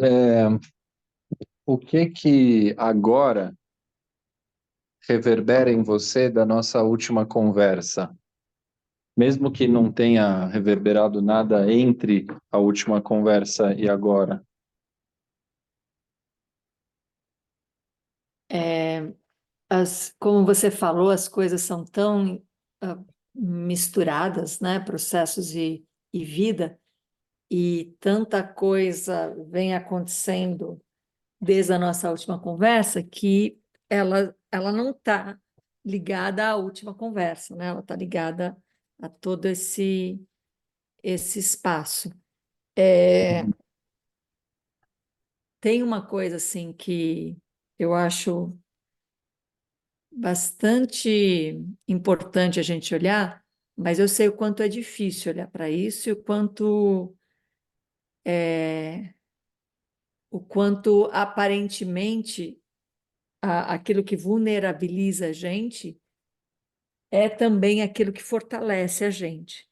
É, o que que agora reverbera em você da nossa última conversa? Mesmo que não tenha reverberado nada entre a última conversa e agora. Como você falou, as coisas são tão misturadas, né? Processos e vida, e tanta coisa vem acontecendo desde a nossa última conversa que ela não está ligada à última conversa, né? Ela está ligada a todo esse espaço. Tem uma coisa assim que eu acho bastante importante a gente olhar, mas eu sei o quanto é difícil olhar para isso e o quanto aparentemente aquilo que vulnerabiliza a gente é também aquilo que fortalece a gente.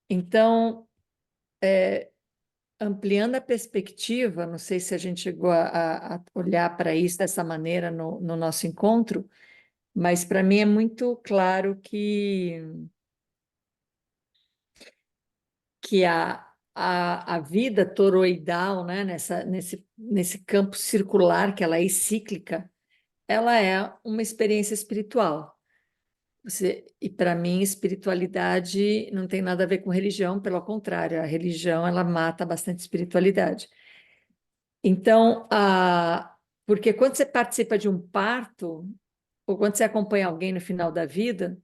Então, ampliando a perspectiva, não sei se a gente chegou a olhar para isso dessa maneira no nosso encontro, mas para mim é muito claro que a vida toroidal, né, nesse campo circular, que ela é cíclica, ela é uma experiência espiritual. E para mim, espiritualidade não tem nada a ver com religião, pelo contrário, a religião ela mata bastante espiritualidade. Então, porque quando você participa de um parto, ou quando você acompanha alguém no final da vida,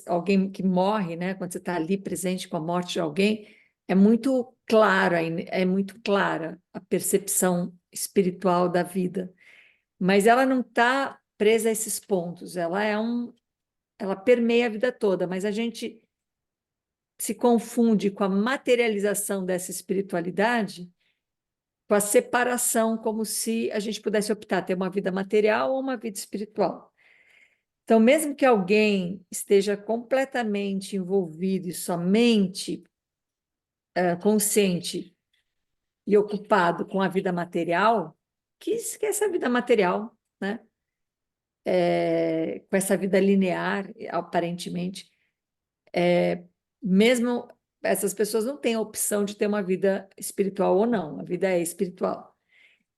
alguém que morre, né? Quando você está ali presente com a morte de alguém, é muito claro, é muito clara a percepção espiritual da vida, mas ela não está presa a esses pontos. Ela permeia a vida toda, mas a gente se confunde com a materialização dessa espiritualidade, com a separação, como se a gente pudesse optar ter uma vida material ou uma vida espiritual. Então, mesmo que alguém esteja completamente envolvido e somente consciente e ocupado com a vida material, que esquece a vida material, né? Com essa vida linear, aparentemente, mesmo essas pessoas não têm a opção de ter uma vida espiritual ou não, a vida é espiritual.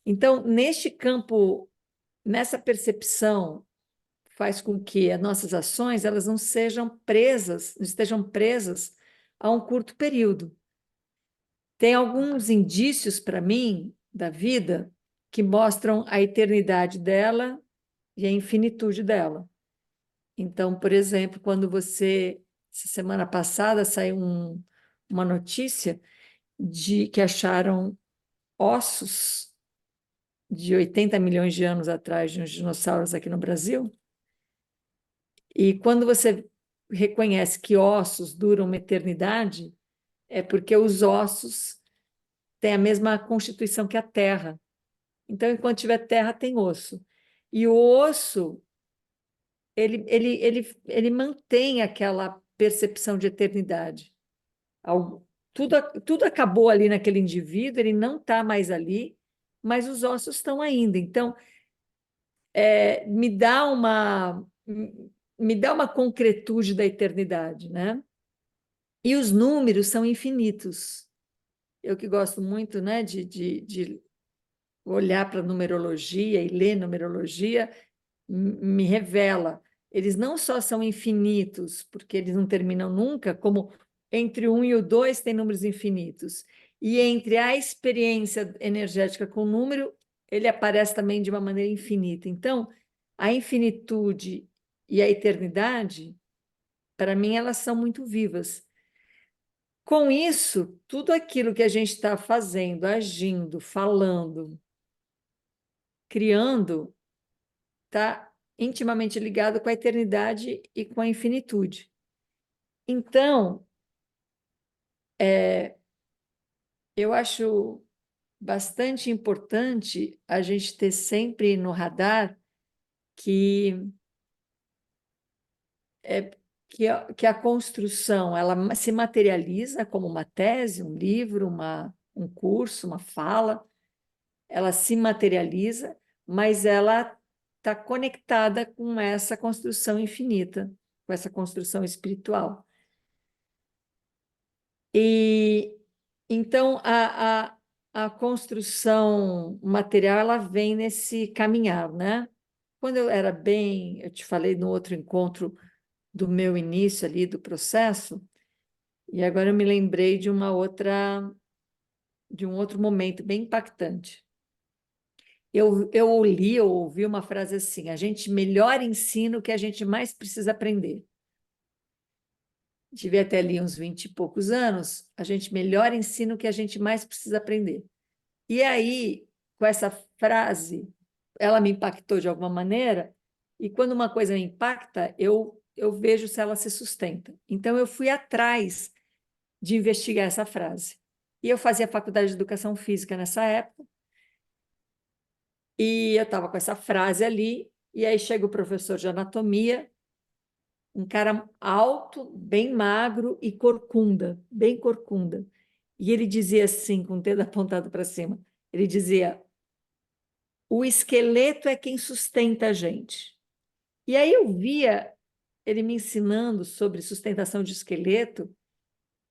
Então, neste campo, nessa percepção, faz com que as nossas ações elas não estejam presas a um curto período. Tem alguns indícios para mim da vida que mostram a eternidade dela e a infinitude dela. Então, por exemplo, essa semana passada saiu uma notícia de que acharam ossos de 80 milhões de anos atrás de uns dinossauros aqui no Brasil. E quando você reconhece que ossos duram uma eternidade, é porque os ossos têm a mesma constituição que a Terra. Então, enquanto tiver terra, tem osso. E o osso, ele mantém aquela percepção de eternidade. Tudo acabou ali naquele indivíduo, ele não está mais ali, mas os ossos estão ainda. Então, me dá uma concretude da eternidade, né? E os números são infinitos. Eu que gosto muito, né, de olhar para a numerologia e ler numerologia, me revela. Eles não só são infinitos, porque eles não terminam nunca, como entre o 1 e o 2 tem números infinitos. E entre a experiência energética com o número, ele aparece também de uma maneira infinita. Então, a infinitude e a eternidade, para mim, elas são muito vivas. Com isso, tudo aquilo que a gente está fazendo, agindo, falando, criando, está intimamente ligado com a eternidade e com a infinitude. Então, eu acho bastante importante a gente ter sempre no radar que, é, que a construção ela se materializa como uma tese, um livro, um curso, uma fala, ela se materializa, mas ela está conectada com essa construção infinita, com essa construção espiritual. E então a construção material ela vem nesse caminhar, né? Quando eu te falei no outro encontro do meu início ali do processo, e agora eu me lembrei de um outro momento bem impactante. Eu ouvi uma frase assim: a gente melhor ensina o que a gente mais precisa aprender. Tive até ali uns 20 e poucos anos, a gente melhor ensina o que a gente mais precisa aprender. E aí, com essa frase, ela me impactou de alguma maneira, e quando uma coisa me impacta, eu vejo se ela se sustenta. Então, eu fui atrás de investigar essa frase. E eu fazia faculdade de Educação Física nessa época, e eu estava com essa frase ali, e aí chega o professor de anatomia, um cara alto, bem magro e corcunda, bem corcunda. E ele dizia assim, com o dedo apontado para cima, ele dizia: o esqueleto é quem sustenta a gente. E aí eu via ele me ensinando sobre sustentação de esqueleto,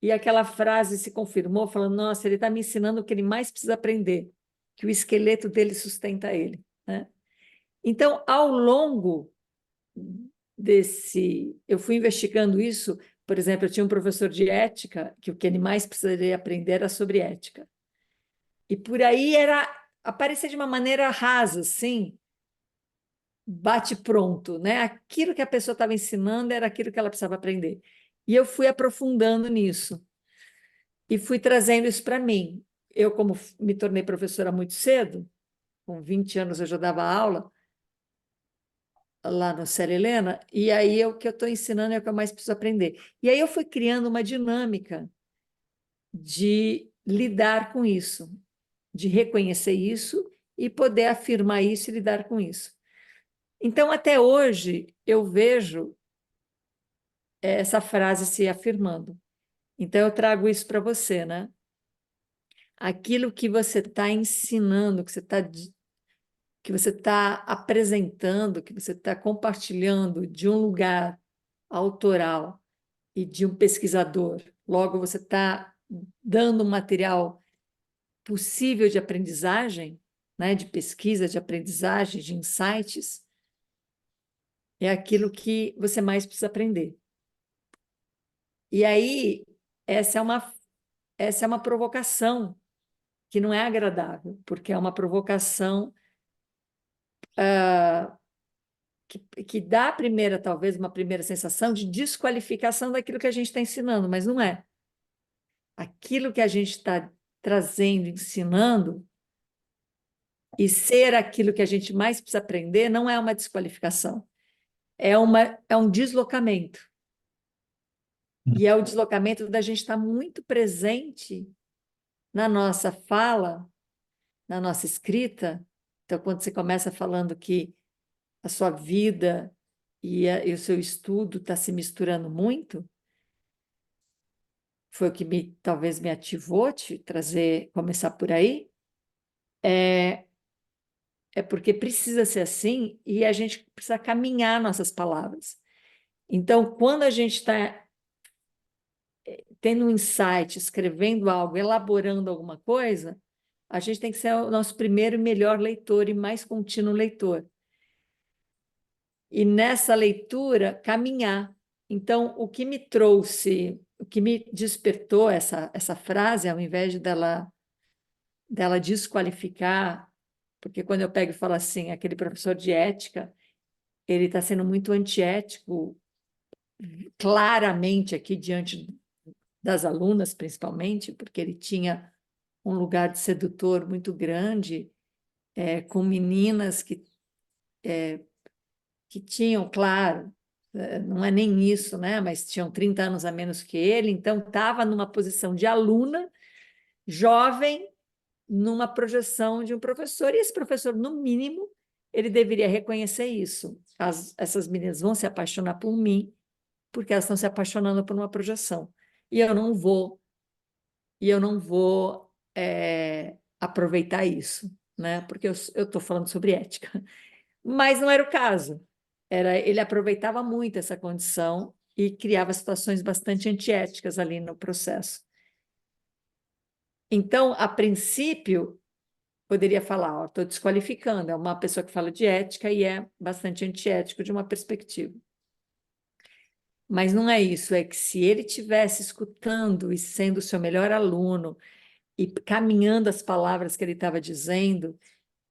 e aquela frase se confirmou, falando: nossa, ele está me ensinando o que ele mais precisa aprender, que o esqueleto dele sustenta ele, né? Então, ao longo eu fui investigando isso. Por exemplo, eu tinha um professor de ética, que o que ele mais precisaria aprender era sobre ética. E por aí aparecia de uma maneira rasa, assim, bate pronto, né? Aquilo que a pessoa estava ensinando era aquilo que ela precisava aprender. E eu fui aprofundando nisso e fui trazendo isso para mim. Eu, como me tornei professora muito cedo, com 20 anos eu já dava aula lá no Célia Helena, e aí o que eu estou ensinando é o que eu mais preciso aprender. E aí eu fui criando uma dinâmica de lidar com isso, de reconhecer isso e poder afirmar isso e lidar com isso. Então, até hoje, eu vejo essa frase se afirmando. Então, eu trago isso para você, né? Aquilo que você está ensinando, que você está apresentando, que você está compartilhando de um lugar autoral e de um pesquisador. Logo, você está dando um material possível de aprendizagem, né? De pesquisa, de aprendizagem, de insights. É aquilo que você mais precisa aprender. E aí, essa é uma provocação que não é agradável, porque é uma provocação que dá talvez uma primeira sensação de desqualificação daquilo que a gente está ensinando, mas não é. Aquilo que a gente está trazendo, ensinando, e ser aquilo que a gente mais precisa aprender, não é uma desqualificação, é um deslocamento. E é o deslocamento da gente estar muito presente na nossa fala, na nossa escrita. Então, quando você começa falando que a sua vida e o seu estudo está se misturando muito, foi o que talvez me ativou te trazer, começar por aí, é porque precisa ser assim e a gente precisa caminhar nossas palavras. Então, quando a gente está tendo um insight, escrevendo algo, elaborando alguma coisa, a gente tem que ser o nosso primeiro e melhor leitor e mais contínuo leitor. E nessa leitura, caminhar. Então, o que me trouxe, o que me despertou essa frase, ao invés dela desqualificar, porque quando eu pego e falo assim, aquele professor de ética, ele está sendo muito antiético, claramente aqui diante das alunas, principalmente, porque ele tinha um lugar de sedutor muito grande, com meninas que tinham, claro, não é nem isso, né? Mas tinham 30 anos a menos que ele, então estava numa posição de aluna, jovem, numa projeção de um professor, e esse professor, no mínimo, ele deveria reconhecer isso. Essas meninas vão se apaixonar por mim, porque elas estão se apaixonando por uma projeção. E eu não vou aproveitar isso, né? Porque eu estou falando sobre ética. Mas não era o caso. Ele aproveitava muito essa condição e criava situações bastante antiéticas ali no processo. Então, a princípio, poderia falar, estou desqualificando, é uma pessoa que fala de ética e é bastante antiético de uma perspectiva. Mas não é isso, é que se ele estivesse escutando e sendo o seu melhor aluno e caminhando as palavras que ele estava dizendo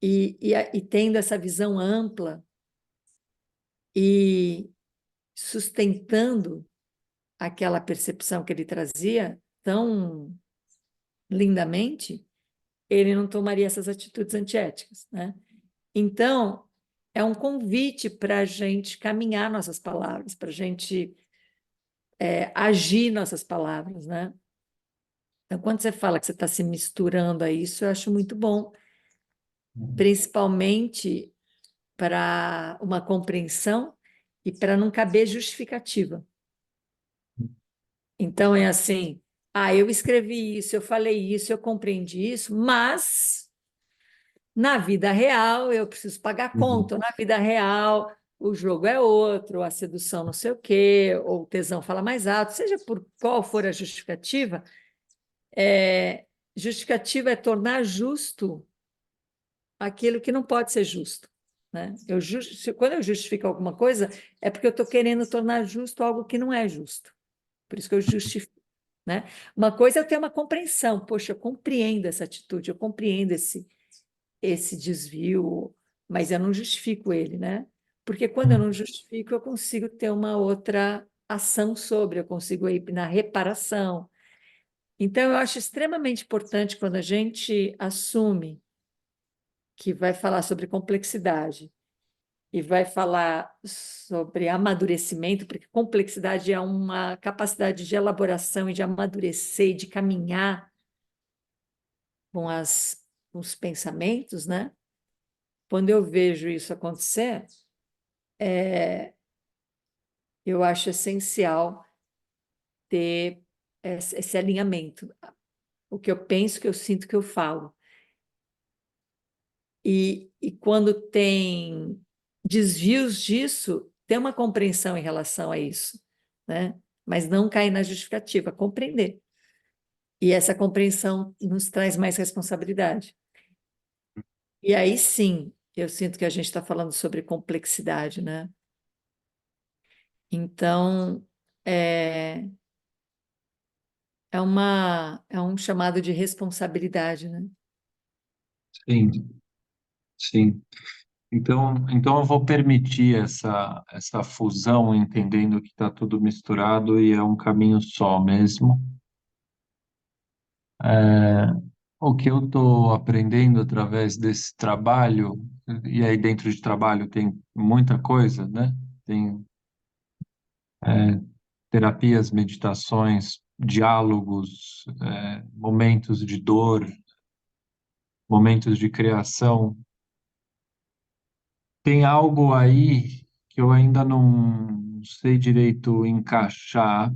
e tendo essa visão ampla e sustentando aquela percepção que ele trazia tão lindamente, ele não tomaria essas atitudes antiéticas, né? Então, é um convite para a gente caminhar nossas palavras, para a gente agir nossas palavras, né? Então, quando você fala que você está se misturando a isso, eu acho muito bom, principalmente para uma compreensão e para não caber justificativa. Então, é assim, eu escrevi isso, eu falei isso, eu compreendi isso, mas na vida real eu preciso pagar Uhum. conta, na vida real o jogo é outro, a sedução não sei o quê, ou o tesão fala mais alto, seja por qual for a justificativa, justificativa é tornar justo aquilo que não pode ser justo. Né? Quando eu justifico alguma coisa, é porque eu estou querendo tornar justo algo que não é justo. Por isso que eu justifico. Né? Uma coisa é eu ter uma compreensão, poxa, eu compreendo essa atitude, eu compreendo esse desvio, mas eu não justifico ele, né? Porque quando eu não justifico, eu consigo ter uma outra ação sobre, eu consigo ir na reparação. Então, eu acho extremamente importante quando a gente assume que vai falar sobre complexidade e vai falar sobre amadurecimento, porque complexidade é uma capacidade de elaboração e de amadurecer, de caminhar com os pensamentos, né? Quando eu vejo isso acontecer, eu acho essencial ter esse alinhamento. O que eu penso, o que eu sinto, o que eu falo. E quando tem desvios disso, ter uma compreensão em relação a isso, né? Mas não cair na justificativa, compreender. E essa compreensão nos traz mais responsabilidade. E aí sim, eu sinto que a gente está falando sobre complexidade, né? Então, é, é um chamado de responsabilidade, né? Sim, sim. Então eu vou permitir essa fusão, entendendo que está tudo misturado e é um caminho só mesmo. É, o que eu estou aprendendo através desse trabalho, e aí dentro de trabalho tem muita coisa, né? Tem terapias, meditações, diálogos, momentos de dor, momentos de criação. Tem algo aí que eu ainda não sei direito encaixar,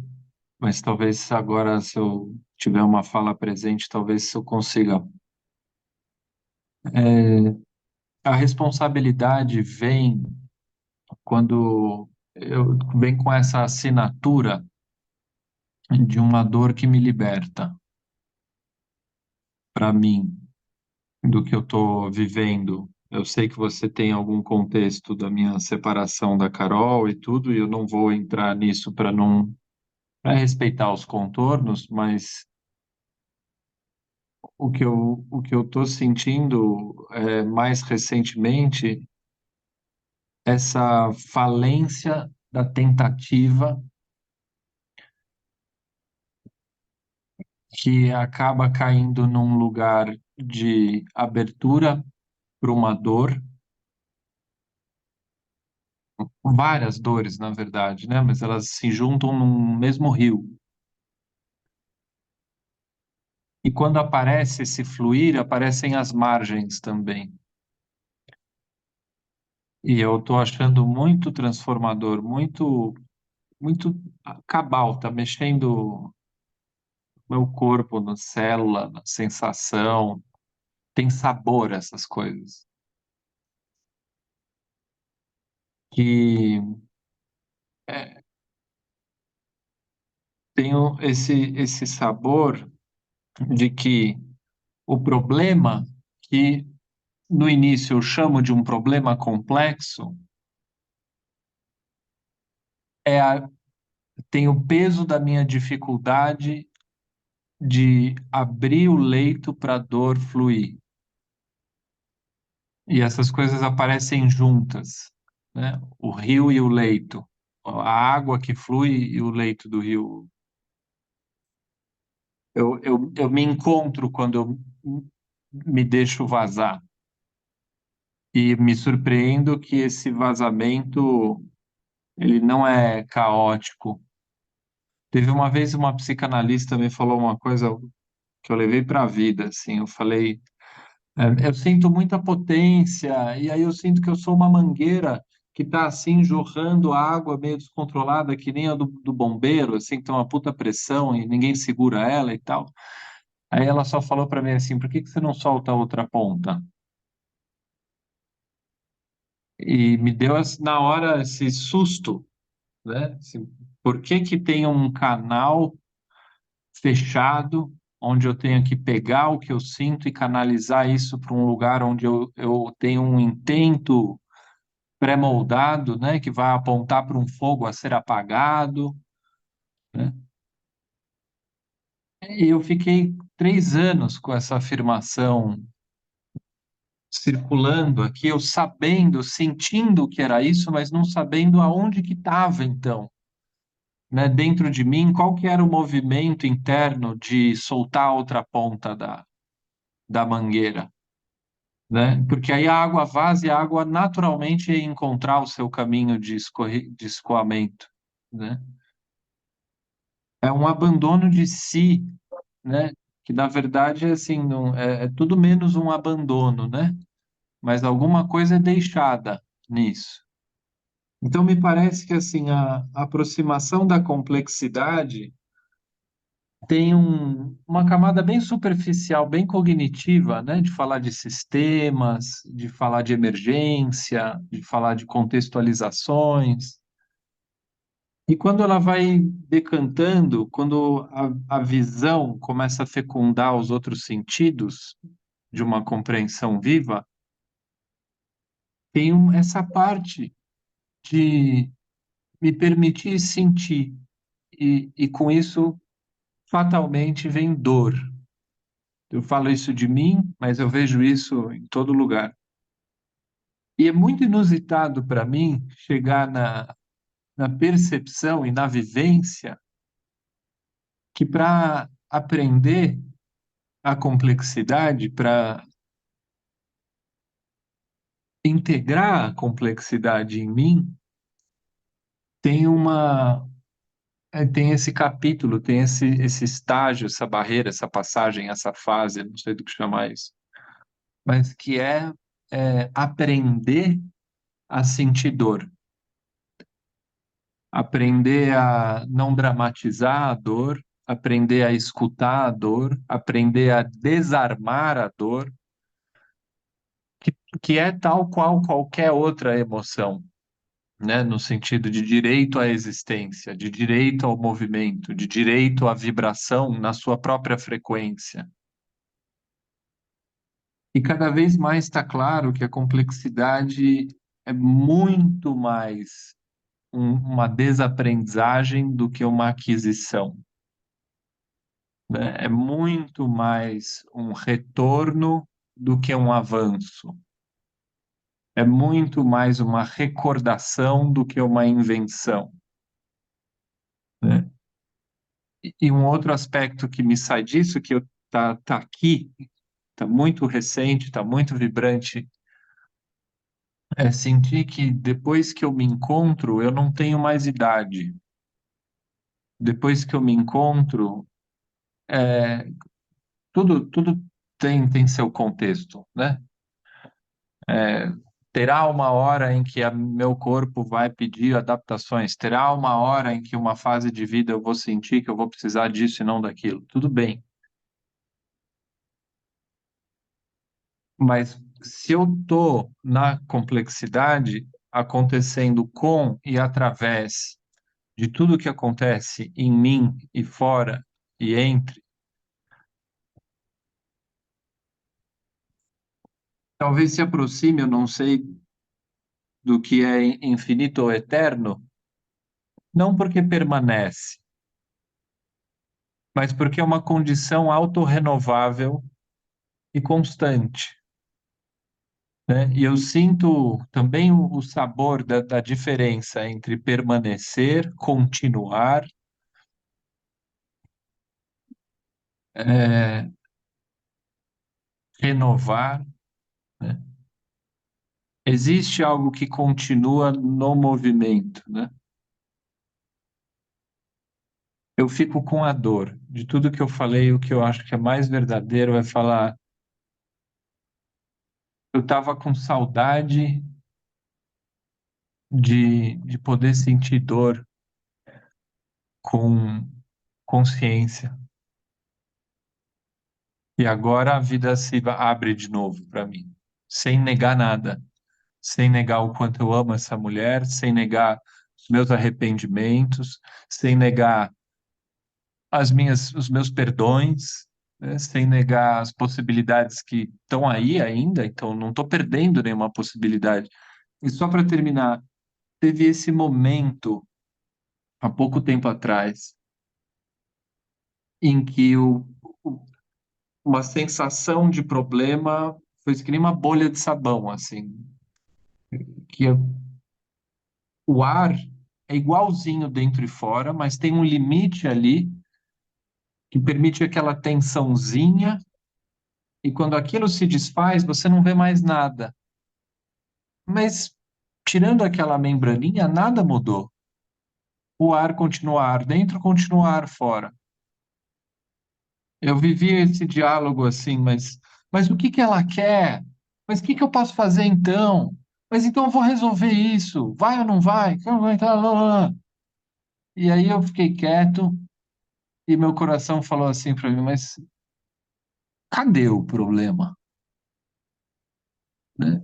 mas talvez agora, se eu tiver uma fala presente, talvez eu consiga. A responsabilidade vem quando eu vem com essa assinatura de uma dor que me liberta para mim do que eu estou vivendo. Eu sei que você tem algum contexto da minha separação da Carol e tudo, e eu não vou entrar nisso para não para respeitar os contornos, mas o que eu estou sentindo mais recentemente, essa falência da tentativa que acaba caindo num lugar de abertura para uma dor, várias dores, na verdade, né? Mas elas se juntam num mesmo rio. E quando aparece esse fluir, aparecem as margens também. E eu estou achando muito transformador, muito cabal, tá mexendo meu corpo, na célula, na sensação, tem sabor essas coisas. Que é, tem esse sabor de que o problema, que no início eu chamo de um problema complexo, é tem o peso da minha dificuldade de abrir o leito para a dor fluir. E essas coisas aparecem juntas, né? O rio e o leito, a água que flui e o leito do rio. Eu me encontro quando eu me deixo vazar e me surpreendo que esse vazamento ele não é caótico. Teve uma vez uma psicanalista me falou uma coisa que eu levei para a vida, assim, eu falei, eu sinto muita potência, e aí eu sinto que eu sou uma mangueira que está assim jorrando água meio descontrolada, que nem a do bombeiro, assim, que tem uma puta pressão e ninguém segura ela e tal. Aí ela só falou para mim assim, por que que você não solta a outra ponta? E me deu na hora esse susto, né? Assim, por que que tem um canal fechado onde eu tenho que pegar o que eu sinto e canalizar isso para um lugar onde eu tenho um intento pré-moldado, né, que vai apontar para um fogo a ser apagado, né? E eu fiquei 3 anos com essa afirmação circulando aqui, eu sabendo, sentindo que era isso, mas não sabendo aonde que estava então, né, dentro de mim, qual que era o movimento interno de soltar a outra ponta da mangueira, né? Porque aí a água vaza e a água naturalmente ia encontrar o seu caminho de escoamento, né? É um abandono de si, né? Que na verdade assim não é tudo menos um abandono, né? Mas alguma coisa é deixada nisso. Então me parece que assim a aproximação da complexidade tem uma camada bem superficial, bem cognitiva, né? De falar de sistemas, de falar de emergência, de falar de contextualizações. E quando ela vai decantando, quando a visão começa a fecundar os outros sentidos de uma compreensão viva, tem essa parte de me permitir sentir, e com isso, fatalmente, vem dor. Eu falo isso de mim, mas eu vejo isso em todo lugar. E é muito inusitado para mim chegar na percepção e na vivência que para aprender a complexidade, para integrar a complexidade em mim, tem tem esse capítulo, tem esse estágio, essa barreira, essa passagem, essa fase, não sei do que chamar isso, mas que é aprender a sentir dor, aprender a não dramatizar a dor, aprender a escutar a dor, aprender a desarmar a dor, que é tal qual qualquer outra emoção, né? No sentido de direito à existência, de direito ao movimento, de direito à vibração na sua própria frequência. E cada vez mais está claro que a complexidade é muito mais uma desaprendizagem do que uma aquisição, né? É muito mais um retorno do que um avanço. É muito mais uma recordação do que uma invenção, né? E um outro aspecto que me sai disso, que tá aqui, tá muito recente, tá muito vibrante, é sentir que depois que eu me encontro, eu não tenho mais idade. Depois que eu me encontro, é, tudo tem seu contexto, né? Terá uma hora em que meu corpo vai pedir adaptações, terá uma hora em que uma fase de vida eu vou sentir que eu vou precisar disso e não daquilo. Tudo bem, mas se eu estou na complexidade acontecendo com e através de tudo que acontece em mim e fora e entre, talvez se aproxime, eu não sei, do que é infinito ou eterno, não porque permanece, mas porque é uma condição autorrenovável e constante, né? E eu sinto também o sabor da diferença entre permanecer, continuar, é, renovar, né? Existe algo que continua no movimento, né? Eu fico com a dor de tudo que eu falei. O que eu acho que é mais verdadeiro é falar, eu estava com saudade de poder sentir dor com consciência. E agora a vida se abre de novo para mim, sem negar nada, sem negar o quanto eu amo essa mulher, sem negar os meus arrependimentos, sem negar os meus perdões, né? Sem negar as possibilidades que estão aí ainda, então não estou perdendo nenhuma possibilidade. E só para terminar, teve esse momento há pouco tempo atrás em que uma sensação de problema foi que nem uma bolha de sabão, assim, que o ar é igualzinho dentro e fora, mas tem um limite ali que permite aquela tensãozinha, e quando aquilo se desfaz, você não vê mais nada. Mas tirando aquela membraninha, nada mudou. O ar continua ar dentro, continua ar fora. Eu vivi esse diálogo assim, mas o que que ela quer? Mas o que que eu posso fazer então? Mas então eu vou resolver isso. Vai ou não vai? Não vai, tá, lá, lá. E aí eu fiquei quieto e meu coração falou assim para mim, mas cadê o problema? Né?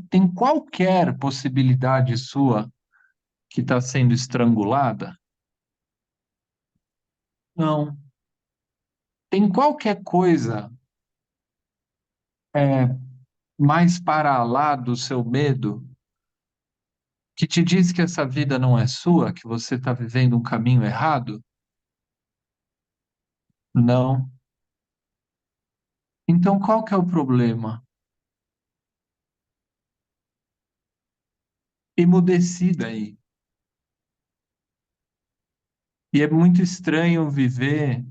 Tem qualquer possibilidade sua que está sendo estrangulada? Não. Tem qualquer coisa mais para lá do seu medo que te diz que essa vida não é sua, que você está vivendo um caminho errado? Não. Então qual que é o problema? Emudeci daí. E é muito estranho viver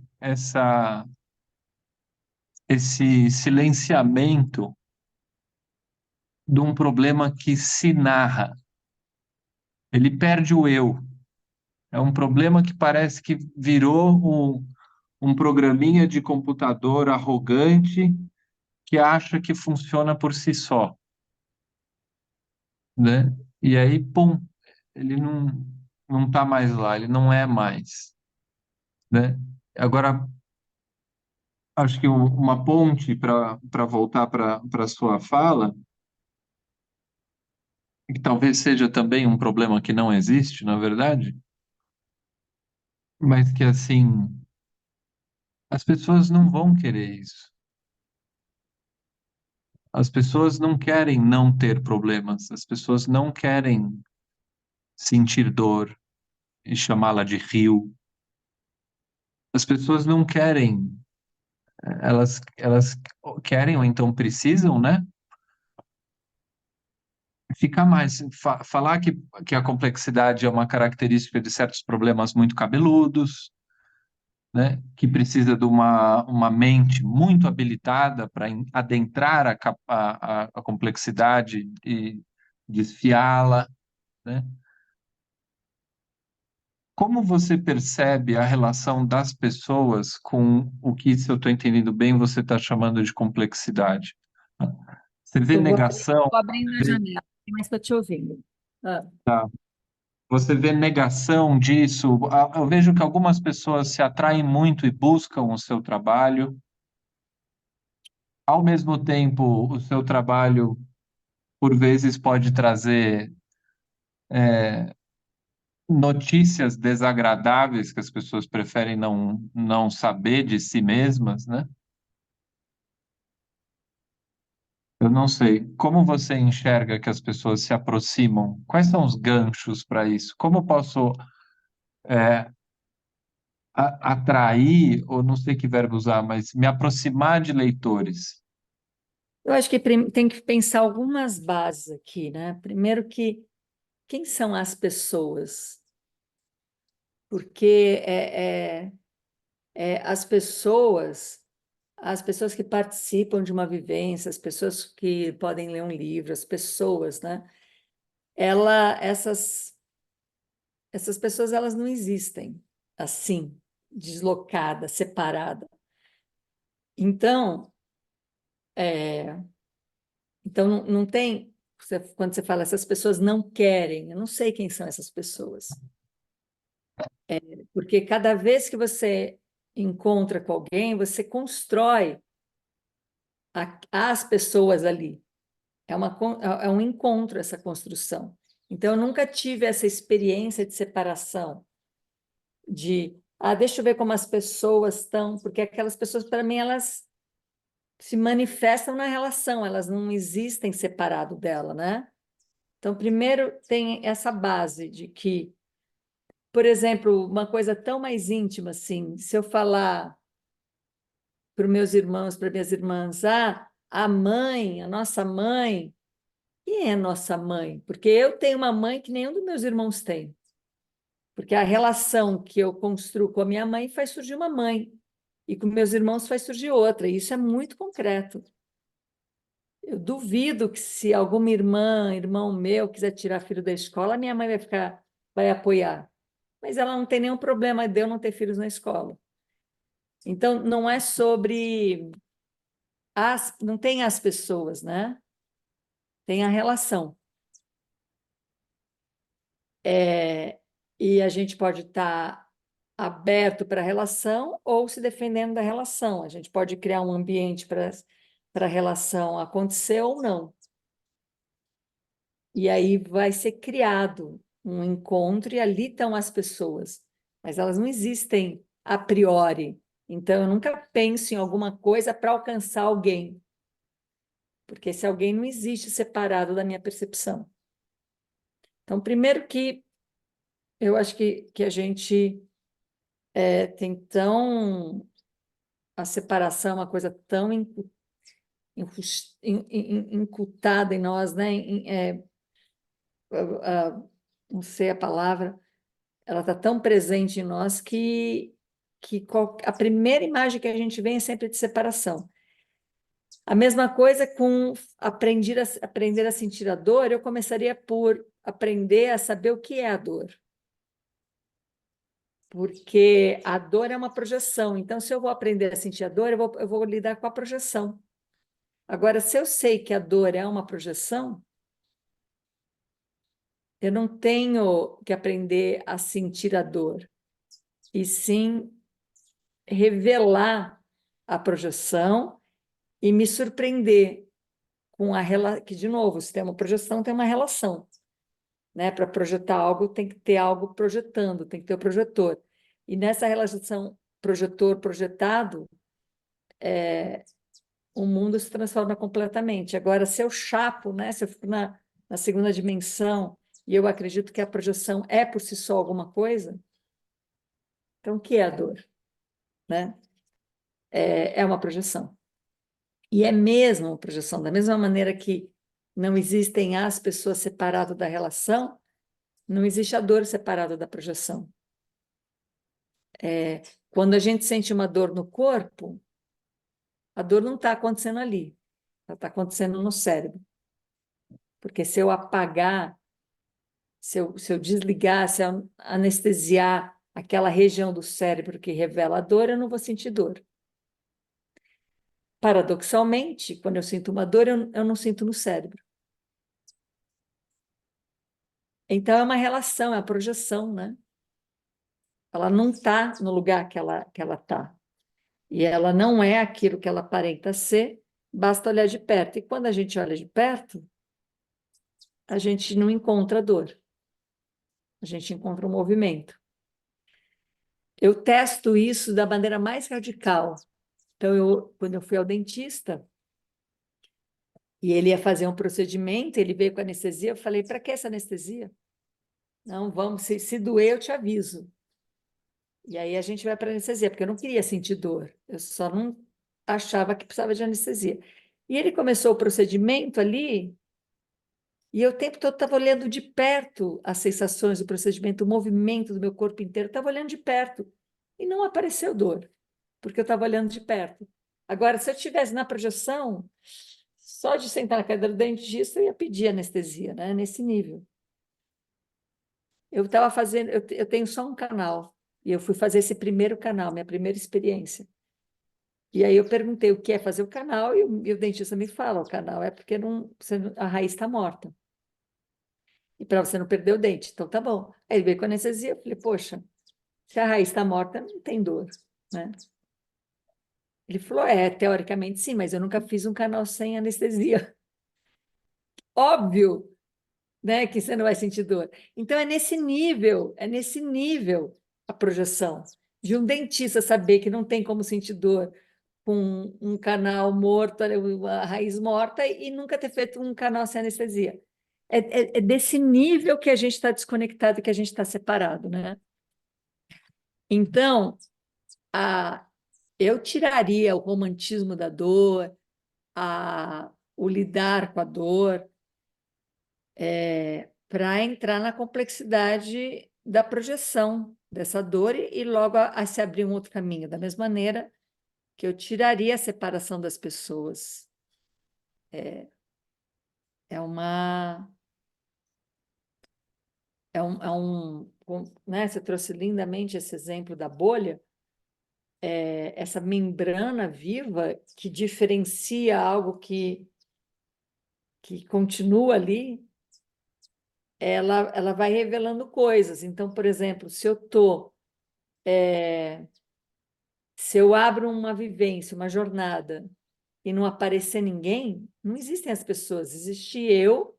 esse silenciamento de um problema que se narra. Ele perde o eu. É um problema que parece que virou um programinha de computador arrogante que acha que funciona por si só, né? E aí, pum, ele não tá mais lá, ele não é mais, né? Agora, acho que uma ponte para voltar para sua fala, que talvez seja também um problema que não existe, na verdade, mas que assim, as pessoas não vão querer isso. As pessoas não querem não ter problemas, as pessoas não querem sentir dor e chamá-la de rio. As pessoas não querem, elas querem ou então precisam, né? Ficar mais, falar que a complexidade é uma característica de certos problemas muito cabeludos, né? Que precisa de uma mente muito habilitada para adentrar a complexidade e desfiá-la, né? Como você percebe a relação das pessoas com o que, se eu estou entendendo bem, você está chamando de complexidade? Você vê Eu negação, vou abrindo a vê janela. Mas estou te ouvindo. Ah, Tá. Você vê negação disso? Eu vejo que algumas pessoas se atraem muito e buscam o seu trabalho. Ao mesmo tempo, o seu trabalho, por vezes, pode trazer notícias desagradáveis que as pessoas preferem não saber de si mesmas, né? Eu não sei. Como você enxerga que as pessoas se aproximam? Quais são os ganchos para isso? Como eu posso atrair, ou não sei que verbo usar, mas me aproximar de leitores? eu acho que tem que pensar algumas bases aqui, né? Primeiro que quem são as pessoas? Porque as pessoas que participam de uma vivência, as pessoas que podem ler um livro, as pessoas, né? Essas pessoas elas não existem assim, deslocada, separada. Então, é, então não tem. Quando você fala essas pessoas não querem, eu não sei quem são essas pessoas, porque cada vez que você encontra com alguém, você constrói as pessoas ali. É um encontro essa construção. Então, eu nunca tive essa experiência de separação, de, deixa eu ver como as pessoas estão, porque aquelas pessoas, para mim, elas se manifestam na relação, elas não existem separado dela, né? Então, primeiro tem essa base de que, por exemplo, uma coisa tão mais íntima assim, se eu falar para os meus irmãos, para minhas irmãs, a mãe, a nossa mãe, quem é nossa mãe? Porque eu tenho uma mãe que nenhum dos meus irmãos tem. Porque a relação que eu construo com a minha mãe faz surgir uma mãe, e com meus irmãos faz surgir outra, e isso é muito concreto. Eu duvido que se alguma irmã, irmão meu quiser tirar filho da escola, a minha mãe vai apoiar. Mas ela não tem nenhum problema de eu não ter filhos na escola. Então, não é sobre não tem as pessoas, né? Tem a relação. E a gente pode estar aberto para a relação ou se defendendo da relação. A gente pode criar um ambiente para a relação acontecer ou não. E aí vai ser criado um encontro e ali estão as pessoas, mas elas não existem a priori. Então, eu nunca penso em alguma coisa para alcançar alguém, porque esse alguém não existe separado da minha percepção. Então, primeiro que eu acho que a gente tem tão... A separação é uma coisa tão incutada em nós, né? Não sei a palavra, ela está tão presente em nós que a primeira imagem que a gente vê é sempre de separação. A mesma coisa com aprender a sentir a dor, eu começaria por aprender a saber o que é a dor. Porque a dor é uma projeção. Então, se eu vou aprender a sentir a dor, eu vou lidar com a projeção. Agora, se eu sei que a dor é uma projeção, eu não tenho que aprender a sentir a dor, e sim revelar a projeção e me surpreender com a relação, que, de novo, se tem uma projeção, tem uma relação, né? Para projetar algo, tem que ter algo projetando, tem que ter o projetor. E nessa relação projetor-projetado, o mundo se transforma completamente. Agora, se eu chapo, né? Se eu fico na segunda dimensão e eu acredito que a projeção é por si só alguma coisa, então o que é a dor, né? É uma projeção. E é mesmo uma projeção, da mesma maneira que não existem as pessoas separadas da relação, não existe a dor separada da projeção. Quando a gente sente uma dor no corpo, a dor não está acontecendo ali, ela está acontecendo no cérebro. Porque se eu apagar, se eu desligar, se eu anestesiar aquela região do cérebro que revela a dor, eu não vou sentir dor. Paradoxalmente, quando eu sinto uma dor, eu não sinto no cérebro. Então, é uma relação, é a projeção, né? Ela não está no lugar que ela está. E ela não é aquilo que ela aparenta ser, basta olhar de perto. E quando a gente olha de perto, a gente não encontra dor, a gente encontra um movimento. Eu testo isso da maneira mais radical. Então, quando eu fui ao dentista, e ele ia fazer um procedimento, ele veio com anestesia, eu falei, para que essa anestesia? Não, vamos, se doer, eu te aviso. E aí a gente vai para anestesia, porque eu não queria sentir dor, eu só não achava que precisava de anestesia. E ele começou o procedimento ali, e eu o tempo todo estava olhando de perto as sensações do procedimento, o movimento do meu corpo inteiro, estava olhando de perto. E não apareceu dor, porque eu estava olhando de perto. Agora, se eu estivesse na projeção, só de sentar na cadeira do dentista, eu ia pedir anestesia, né? Nesse nível. Eu estava fazendo, eu tenho só um canal, e eu fui fazer esse primeiro canal, minha primeira experiência. E aí eu perguntei o que é fazer o canal, e o dentista me fala, o canal é porque a raiz está morta. E para você não perder o dente. Então, tá bom. Aí ele veio com anestesia, eu falei, poxa, se a raiz está morta, não tem dor, né? Ele falou, teoricamente sim, mas eu nunca fiz um canal sem anestesia. Óbvio, né, que você não vai sentir dor. Então, é nesse nível a projeção. De um dentista saber que não tem como sentir dor com um canal morto, a raiz morta, e nunca ter feito um canal sem anestesia. É desse nível que a gente está desconectado, que a gente está separado, né? Então, a, eu tiraria o romantismo da dor, o lidar com a dor, para entrar na complexidade da projeção dessa dor e logo a se abrir um outro caminho. Da mesma maneira que eu tiraria a separação das pessoas. É uma. Né? Você trouxe lindamente esse exemplo da bolha, essa membrana viva que diferencia algo que continua ali, ela vai revelando coisas. Então, por exemplo, se eu abro uma vivência, uma jornada, e não aparecer ninguém, não existem as pessoas, existe eu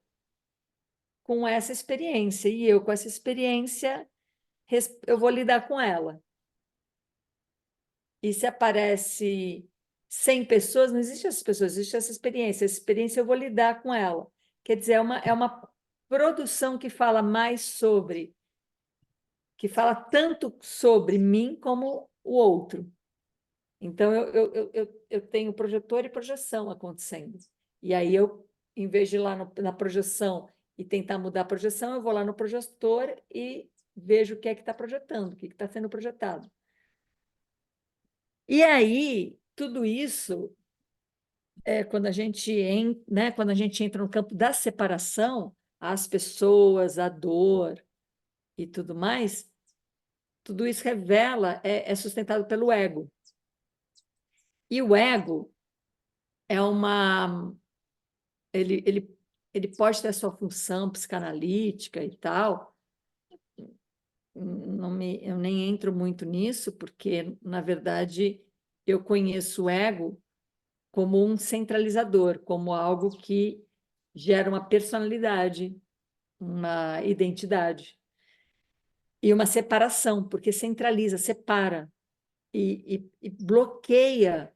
com essa experiência, e eu com essa experiência, eu vou lidar com ela. E se aparece 100 pessoas, não existe essas pessoas, existe essa experiência. Essa experiência eu vou lidar com ela. Quer dizer, é uma produção que fala mais sobre, que fala tanto sobre mim como o outro. Então, eu tenho projetor e projeção acontecendo. E aí, em vez de ir lá na projeção e tentar mudar a projeção, eu vou lá no projetor e vejo o que é que está projetando, o que está sendo projetado. E aí, tudo isso, quando a gente entra no campo da separação, as pessoas, a dor e tudo mais, tudo isso revela, é sustentado pelo ego. E o ego é uma. Ele pode ter a sua função psicanalítica e tal, eu nem entro muito nisso, porque, na verdade, eu conheço o ego como um centralizador, como algo que gera uma personalidade, uma identidade e uma separação, porque centraliza, separa e bloqueia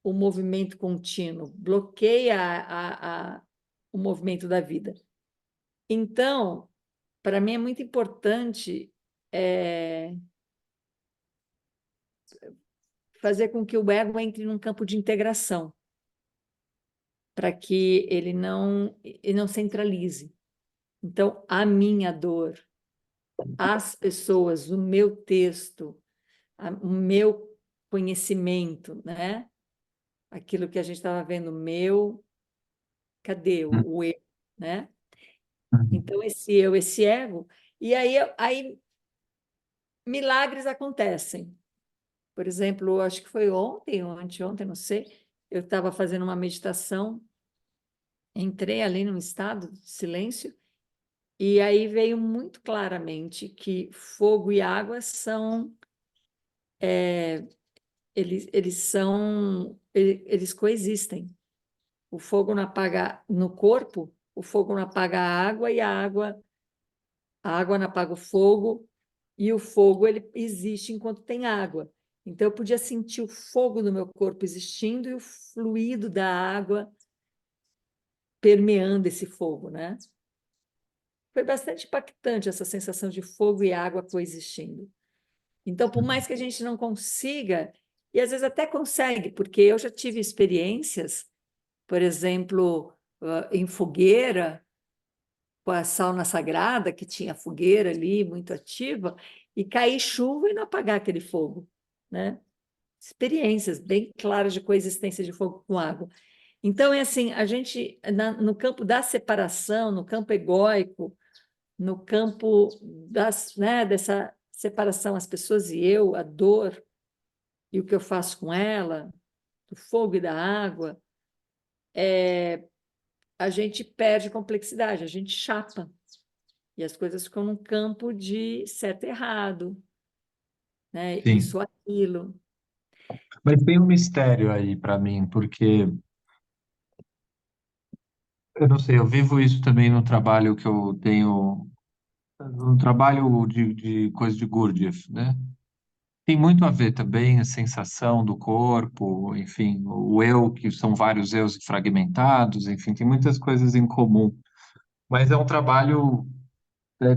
o movimento contínuo, bloqueia o movimento da vida. Então, para mim é muito importante fazer com que o ego entre num campo de integração, para que ele não centralize. Então, a minha dor, as pessoas, o meu texto, o meu conhecimento, né? Aquilo que a gente estava vendo, cadê o eu, né? Então, esse eu, esse ego, e aí milagres acontecem. Por exemplo, acho que foi ontem ou anteontem, não sei, eu estava fazendo uma meditação, entrei ali num estado de silêncio, E aí veio muito claramente que fogo e água são, eles coexistem. O fogo não apaga no corpo, o fogo não apaga a água e a água não apaga o fogo, e o fogo ele existe enquanto tem água. Então eu podia sentir o fogo no meu corpo existindo e o fluido da água permeando esse fogo, né? Foi bastante impactante essa sensação de fogo e água coexistindo. Então, por mais que a gente não consiga, e às vezes até consegue, porque eu já tive experiências, por exemplo, em fogueira, com a sauna sagrada, que tinha fogueira ali muito ativa, e cair chuva e não apagar aquele fogo, né? Experiências bem claras de coexistência de fogo com água. Então, é assim, a gente, no campo da separação, no campo egóico, no campo dessa separação, as pessoas e eu, a dor e o que eu faço com ela, do fogo e da água, a gente perde complexidade, a gente chapa. E as coisas ficam num campo de certo e errado, né? Sim. Isso ou aquilo. Mas tem um mistério aí para mim, porque eu não sei, eu vivo isso também no trabalho que eu tenho, no trabalho de coisa de Gurdjieff, né? Tem muito a ver também a sensação do corpo, enfim, o eu, que são vários eus fragmentados, enfim, tem muitas coisas em comum. Mas é um trabalho,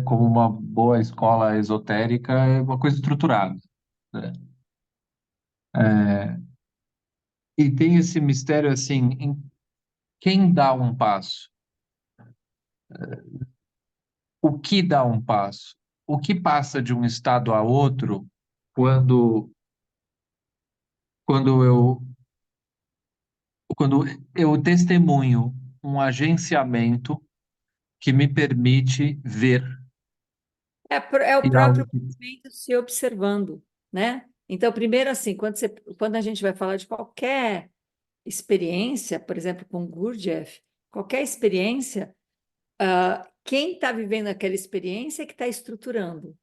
como uma boa escola esotérica, é uma coisa estruturada, né? É, e tem esse mistério assim, em quem dá um passo, o que dá um passo, o que passa de um estado a outro quando, quando eu, quando eu testemunho um agenciamento que me permite ver É o e algo próprio que... movimento se observando, né? Então, primeiro, assim, quando a gente vai falar de qualquer experiência, por exemplo, com Gurdjieff, qualquer experiência, quem está vivendo aquela experiência é que está estruturando,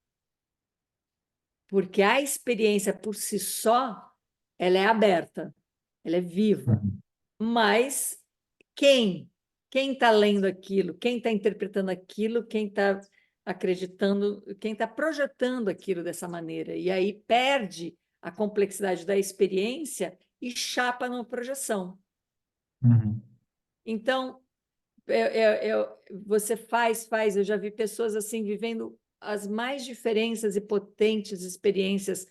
porque a experiência por si só, ela é aberta, ela é viva, Uhum, mas quem? Quem está lendo aquilo? Quem está interpretando aquilo? Quem está acreditando? Quem está projetando aquilo dessa maneira? E aí perde a complexidade da experiência e chapa numa projeção. uhum. Então, você faz. Eu já vi pessoas assim vivendo as mais diferentes e potentes experiências,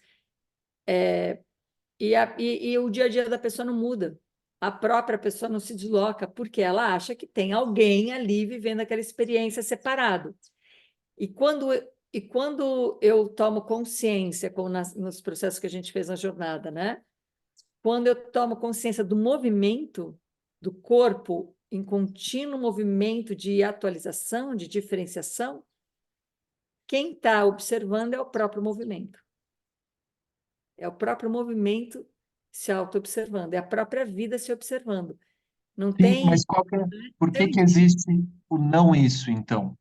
e o dia a dia da pessoa não muda. A própria pessoa não se desloca, porque ela acha que tem alguém ali vivendo aquela experiência separado. E quando eu tomo consciência, como nos processos que a gente fez na jornada, né? Quando eu tomo consciência do movimento do corpo em contínuo movimento de atualização, de diferenciação, quem está observando é o próprio movimento. É o próprio movimento se auto-observando, é a própria vida se observando. Não Sim, mas tem por que que antes, existe o não isso, então?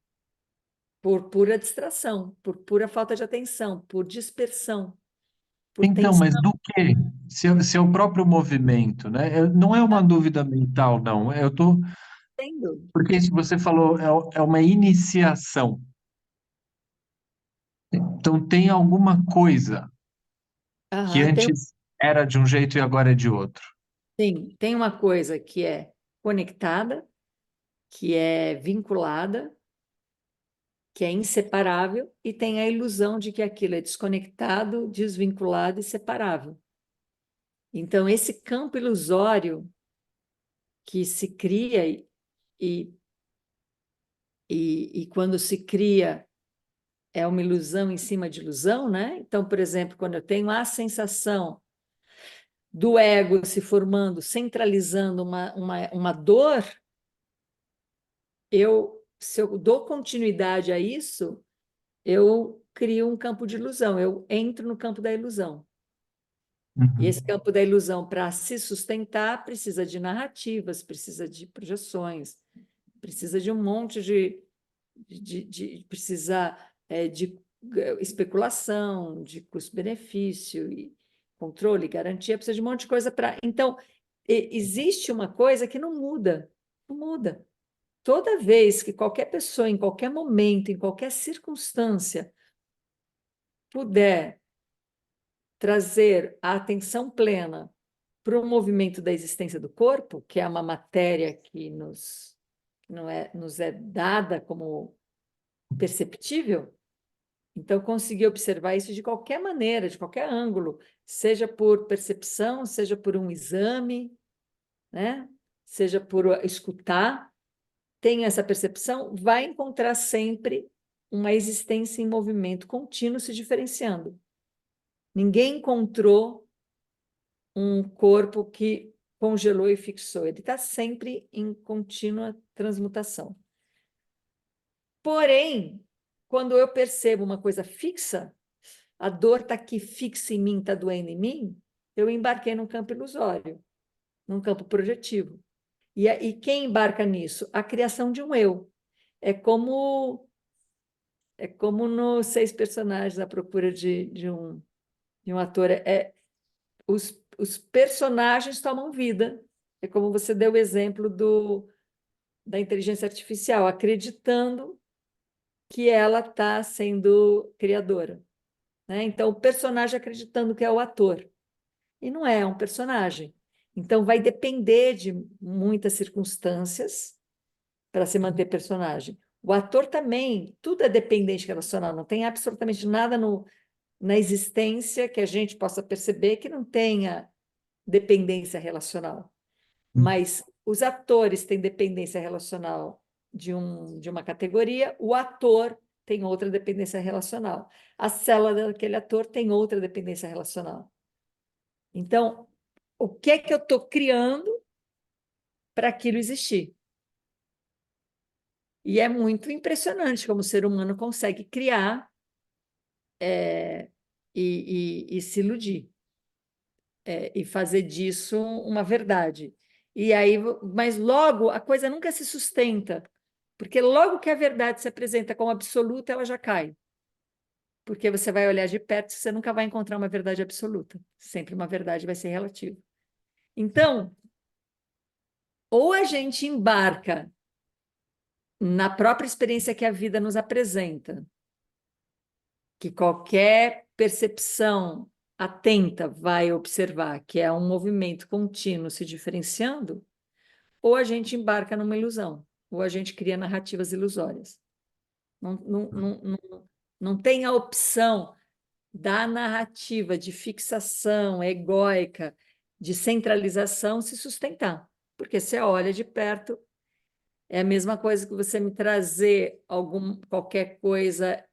por pura distração, por pura falta de atenção, por dispersão, por Então, tensão. mas do quê? Se é o próprio movimento, né? Não é uma dúvida mental, não. Eu tô, Entendo. porque isso que você falou é uma iniciação. Então, tem alguma coisa que Aham, antes era de um jeito e agora é de outro. sim, tem uma coisa que é conectada, que é vinculada, que é inseparável, e tem a ilusão de que aquilo é desconectado, desvinculado e separável. Então, esse campo ilusório que se cria e, e quando se cria é uma ilusão em cima de ilusão, né? Então, por exemplo, quando eu tenho a sensação do ego se formando, centralizando uma dor, se eu dou continuidade a isso, eu crio um campo de ilusão, eu entro no campo da ilusão. E esse Uhum. campo da ilusão, para se sustentar, precisa de narrativas, precisa de projeções, precisa de um monte de de precisar de especulação, de custo-benefício, e controle, garantia, precisa de um monte de coisa para. Então, existe uma coisa que não muda, não muda. Toda vez que qualquer pessoa, em qualquer momento, em qualquer circunstância, puder trazer a atenção plena para o movimento da existência do corpo, que é uma matéria que nos é dada como perceptível, então conseguir observar isso de qualquer maneira, de qualquer ângulo, seja por percepção, seja por um exame, né? Seja por escutar, tem essa percepção, vai encontrar sempre uma existência em movimento contínuo se diferenciando. Ninguém encontrou um corpo que congelou e fixou, ele está sempre em contínua transmutação. Porém, quando eu percebo uma coisa fixa, a dor está aqui fixa em mim, está doendo em mim, eu embarquei num campo ilusório, num campo projetivo. E quem embarca nisso? A criação de um eu. É como nos Seis Personagens, à procura de um ator. Os personagens tomam vida. É como você deu o exemplo da inteligência artificial, acreditando que ela está sendo criadora, né? Então, o personagem acreditando que é o ator. E não é um personagem. Então, vai depender de muitas circunstâncias para se manter personagem. O ator também, tudo é dependente relacional, não tem absolutamente nada na existência que a gente possa perceber que não tenha dependência relacional. Mas os atores têm dependência relacional de uma categoria, o ator tem outra dependência relacional. A célula daquele ator tem outra dependência relacional. Então, o que é que eu estou criando para aquilo existir? E é muito impressionante como o ser humano consegue criar e se iludir, e fazer disso uma verdade. E aí, mas logo a coisa nunca se sustenta, porque logo que a verdade se apresenta como absoluta, ela já cai. Porque você vai olhar de perto, você nunca vai encontrar uma verdade absoluta. Sempre uma verdade vai ser relativa. Então, ou a gente embarca na própria experiência que a vida nos apresenta, que qualquer percepção atenta vai observar que é um movimento contínuo se diferenciando, ou a gente embarca numa ilusão, ou a gente cria narrativas ilusórias. Não tem a opção da narrativa de fixação egóica, de centralização se sustentar, porque você olha de perto, é a mesma coisa que você me trazer qualquer coisa.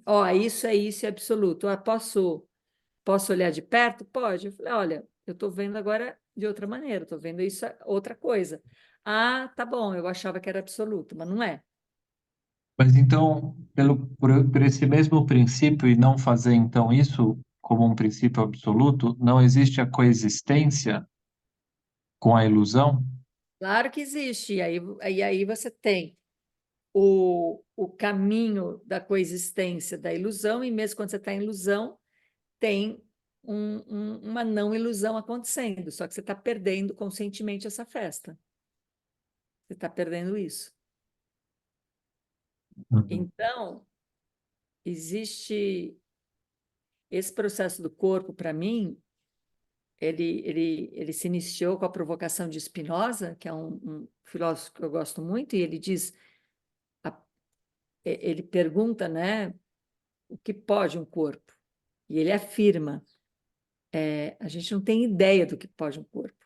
Ó, isso é isso, é absoluto. Posso olhar de perto? Pode. Eu falei, olha, eu estou vendo agora de outra maneira, estou vendo isso outra coisa. Ah, tá bom, eu achava que era absoluto, mas não é. Mas então, por esse mesmo princípio, e não fazer então isso como um princípio absoluto, não existe a coexistência com a ilusão? Claro que existe. E aí você tem o caminho da coexistência da ilusão, e mesmo quando você está em ilusão, tem uma não ilusão acontecendo, só que você está perdendo conscientemente essa festa. Você está perdendo isso. Uhum. Então, existe esse processo do corpo, para mim, ele se iniciou com a provocação de Spinoza, que é um filósofo que eu gosto muito, e ele diz, a- ele pergunta, né, o que pode um corpo? E ele afirma, a gente não tem ideia do que pode um corpo.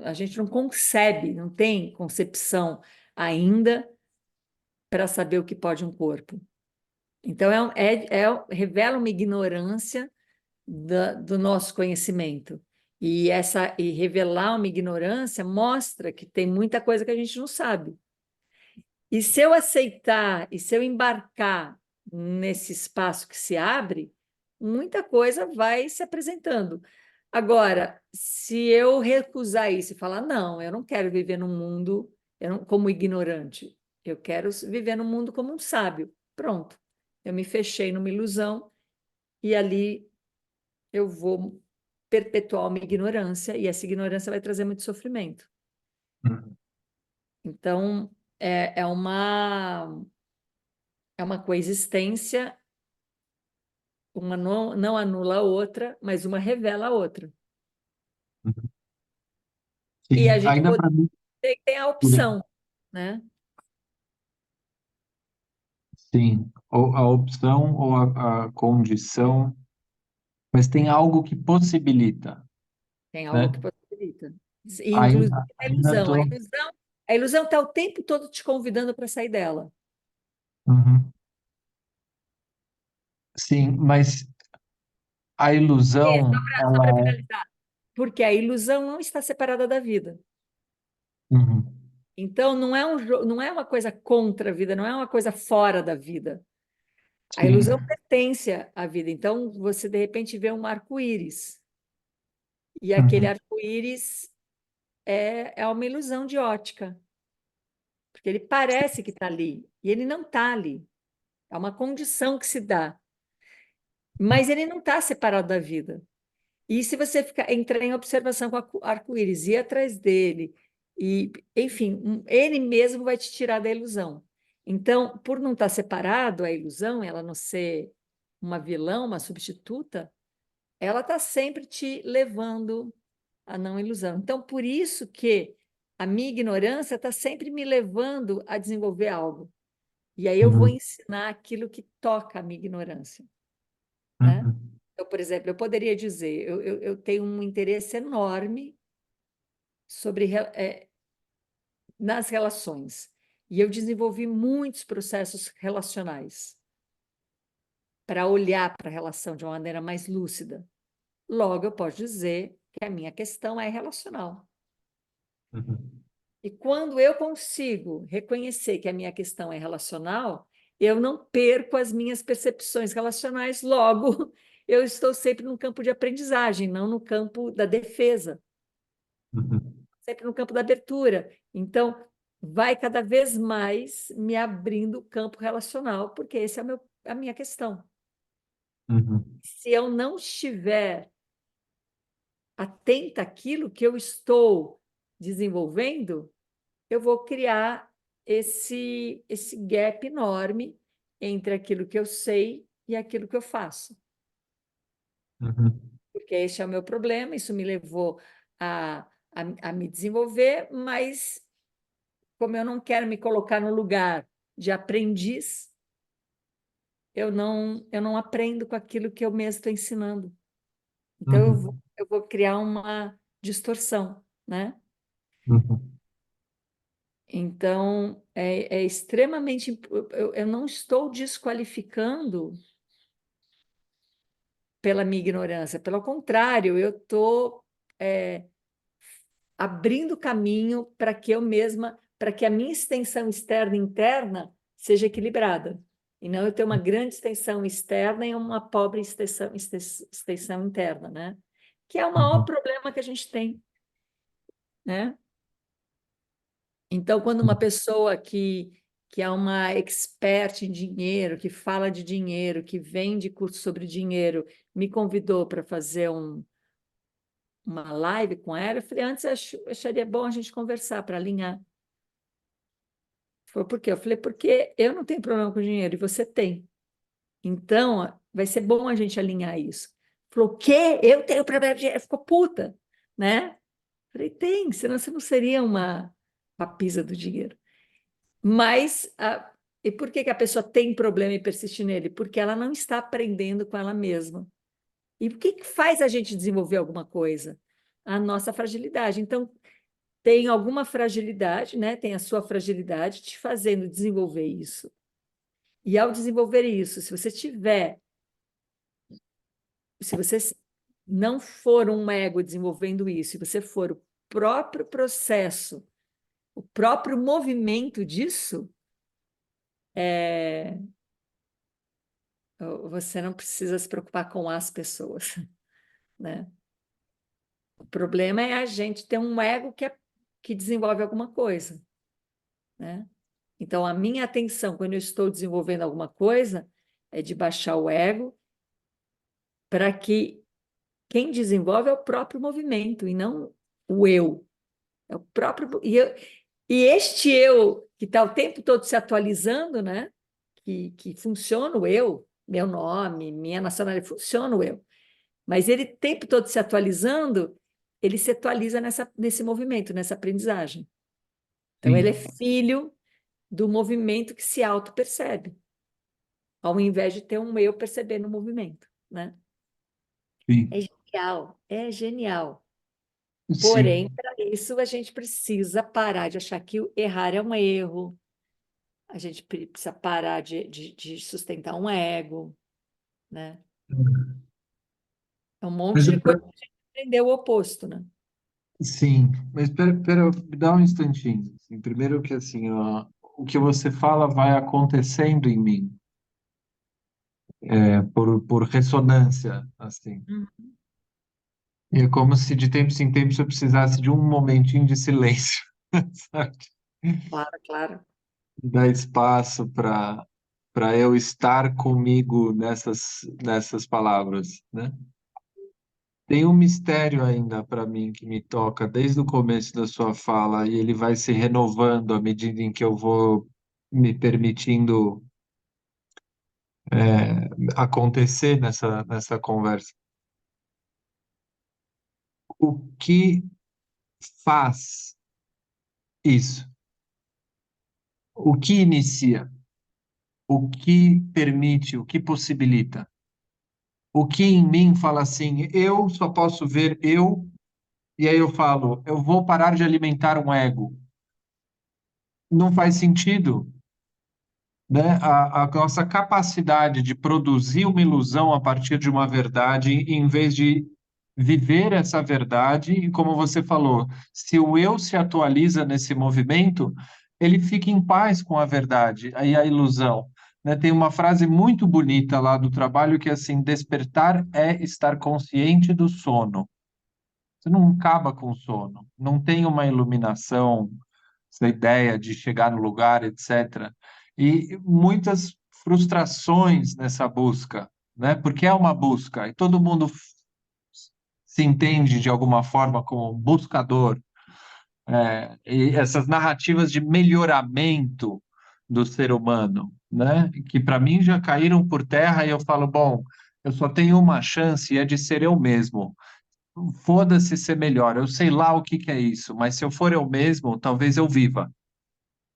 A gente não concebe, não tem concepção ainda para saber o que pode um corpo. Então, revela uma ignorância do nosso conhecimento. E revelar uma ignorância mostra que tem muita coisa que a gente não sabe. E se eu aceitar, e se eu embarcar nesse espaço que se abre, muita coisa vai se apresentando. Agora, se eu recusar isso e falar, não, eu não quero viver num mundo como ignorante, Eu quero viver no mundo como um sábio. Pronto. Eu me fechei numa ilusão e ali eu vou perpetuar uma ignorância e essa ignorância vai trazer muito sofrimento. Uhum. Então, é uma coexistência, uma não anula a outra, mas uma revela a outra. Uhum. E a Sim, gente ainda para mim, tem a opção, né? sim, ou a opção ou a condição, mas tem algo que possibilita, Tem algo né? que possibilita. E, inclusive Ainda, a ainda ilusão. tô. A ilusão está o tempo todo te convidando para sair dela. Uhum. Sim, mas a ilusão, Só para ela é. finalizar. Porque a ilusão não está separada da vida. Uhum. Então, não é uma coisa contra a vida, não é uma coisa fora da vida. A ilusão Sim. pertence à vida. Então, você de repente vê um arco-íris. E aquele Uhum. arco-íris é uma ilusão de ótica, porque ele parece que está ali, e ele não está ali. É uma condição que se dá, mas ele não está separado da vida. E se você entrar em observação com o arco-íris, ir atrás dele, e, enfim, ele mesmo vai te tirar da ilusão. Então, por não estar separado a ilusão, ela não ser uma vilã, uma substituta, ela está sempre te levando à não ilusão. Então, por isso que a minha ignorância está sempre me levando a desenvolver algo. E aí eu vou Uhum. ensinar aquilo que toca a minha ignorância, né? Uhum. Então, por exemplo, eu poderia dizer, eu tenho um interesse enorme sobre nas relações. E eu desenvolvi muitos processos relacionais para olhar para a relação de uma maneira mais lúcida. Logo, eu posso dizer que a minha questão é relacional. Uhum. E quando eu consigo reconhecer que a minha questão é relacional, eu não perco as minhas percepções relacionais, logo, eu estou sempre no campo de aprendizagem, não no campo da defesa, Uhum. sempre no campo da abertura. Então, vai cada vez mais me abrindo o campo relacional, porque esse é a minha questão. Uhum. Se eu não estiver atenta àquilo que eu estou desenvolvendo, eu vou criar esse gap enorme entre aquilo que eu sei e aquilo que eu faço. Uhum. Porque esse é o meu problema, isso me levou a, a me desenvolver, mas como eu não quero me colocar no lugar de aprendiz, eu não aprendo com aquilo que eu mesmo estou ensinando. Então, Uhum. eu vou criar uma distorção, né? Uhum. Então, é extremamente. Eu não estou desqualificando pela minha ignorância, pelo contrário, eu estou abrindo caminho para que eu mesma, para que a minha extensão externa e interna seja equilibrada. E não eu ter uma grande extensão externa e uma pobre extensão interna, né? Que é o maior Uhum. problema que a gente tem, né? Então, quando uma pessoa que é uma expert em dinheiro, que fala de dinheiro, que vende curso sobre dinheiro, me convidou para fazer uma live com ela, eu falei, antes acharia bom a gente conversar para alinhar. Foi por quê? Eu falei, porque eu não tenho problema com dinheiro e você tem. Então, vai ser bom a gente alinhar isso. Falou, o quê? Eu tenho problema com dinheiro. Ficou puta, né? Falei, tem, senão você não seria uma papisa do dinheiro. Mas, e por que que a pessoa tem problema e persiste nele? Porque ela não está aprendendo com ela mesma. E o que que faz a gente desenvolver alguma coisa? A nossa fragilidade. Então, tem alguma fragilidade, né? Tem a sua fragilidade te fazendo desenvolver isso. E ao desenvolver isso, se você não for um ego desenvolvendo isso, se você for o próprio processo, o próprio movimento disso, é, você não precisa se preocupar com as pessoas, né? O problema é a gente ter um ego que desenvolve alguma coisa, né? Então, a minha atenção, quando eu estou desenvolvendo alguma coisa, é de baixar o ego para que quem desenvolve é o próprio movimento e não o eu. É o próprio. E este eu, que está o tempo todo se atualizando, né? Que funciona o eu, meu nome, minha nacionalidade, funciona o eu. Mas ele, o tempo todo se atualizando, ele se atualiza nesse movimento, nessa aprendizagem. Então, ele é Sim, filho do movimento que se auto-percebe, ao invés de ter um eu percebendo o movimento, né? sim, É genial, é genial. Porém, sim. para isso, a gente precisa parar de achar que o errar é um erro, a gente precisa parar de sustentar um ego, né? É um monte Mas de coisa que a gente aprendeu o oposto, né? sim, mas pera, me dá um instantinho. Assim. Primeiro que assim, ó, o que você fala vai acontecendo em mim, por ressonância, assim. Hum. E é como se de tempos em tempos eu precisasse de um momentinho de silêncio, sabe? Claro, claro. Dar espaço para eu estar comigo nessas palavras, né? Tem um mistério ainda para mim que me toca desde o começo da sua fala e ele vai se renovando à medida em que eu vou me permitindo acontecer nessa conversa. O que faz isso? O que inicia? O que permite? O que possibilita? O que em mim fala assim, eu só posso ver eu, e aí eu falo, eu vou parar de alimentar um ego. Não faz sentido, né? A nossa capacidade de produzir uma ilusão a partir de uma verdade, em vez de viver essa verdade, e como você falou, se o eu se atualiza nesse movimento, ele fica em paz com a verdade, aí a ilusão. Né? Tem uma frase muito bonita lá do trabalho que é assim: despertar é estar consciente do sono. Você não acaba com o sono, não tem uma iluminação, essa ideia de chegar no lugar, etc. E muitas frustrações nessa busca, né? Porque é uma busca e todo mundo se entende de alguma forma como buscador. E essas narrativas de melhoramento do ser humano, né? Que para mim já caíram por terra e eu falo, bom, eu só tenho uma chance e é de ser eu mesmo. Foda-se ser melhor, eu sei lá o que que é isso, mas se eu for eu mesmo, talvez eu viva.